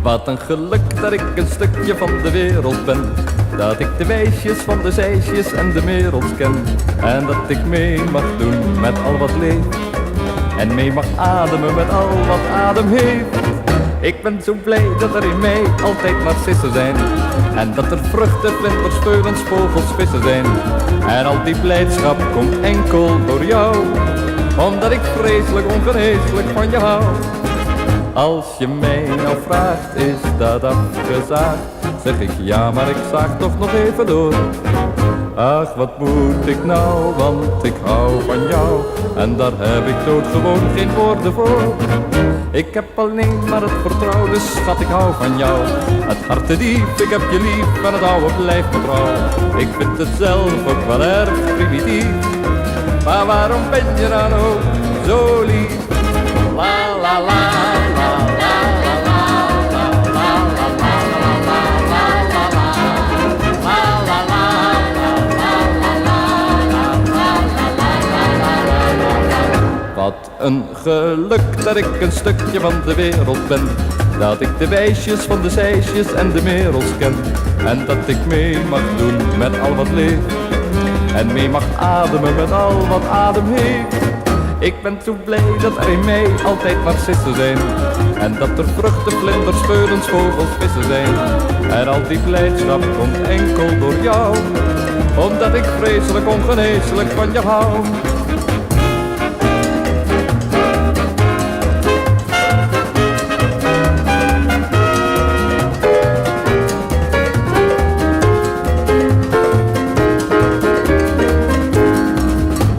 Wat een geluk dat ik een stukje van de wereld ben. Dat ik de weesjes van de zeisjes en de merels ken. En dat ik mee mag doen met al wat leeft. En mee mag ademen met al wat adem heeft. Ik ben zo blij dat er in mij altijd narcissen zijn. En dat er vruchten, vlinders, speulens, vogels, vissen zijn. En al die blijdschap komt enkel door jou. Omdat ik vreselijk ongeneeslijk van je hou. Als je mij nou vraagt, is dat afgezaagd? Zeg ik ja, maar ik zaag toch nog even door. Ach, wat moet ik nou, want ik hou van jou. En daar heb ik doodgewoon geen woorden voor. Ik heb alleen maar het vertrouwen, dus schat, ik hou van jou. Het hart te diep, ik heb je lief en het oude blijft me trouw. Ik vind het zelf ook wel erg primitief. Maar waarom ben je dan ook zo lief? La la la la la la la la la Wat een geluk dat ik een stukje van de wereld ben. Dat ik de wijsjes van de zeisjes en de merels ken. En dat ik mee mag doen met al wat leeft. En mee mag ademen met al wat adem heeft. Ik ben zo blij dat er in mij altijd narcissen zijn. En dat er vruchten, vlinders, speulens, vogels, vissen zijn. En al die blijdschap komt enkel door jou. Omdat ik vreselijk ongeneeslijk van je hou.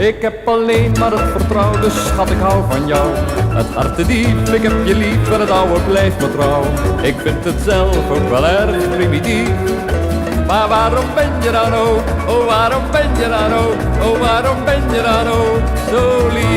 Ik heb alleen maar het vertrouwen, dus schat, ik hou van jou. Het hart te diep, ik heb je lief en het oude blijft me trouw. Ik vind het zelf ook wel erg primitief. Maar waarom ben je dan ook, oh waarom ben je dan ook, oh waarom ben je dan ook zo lief?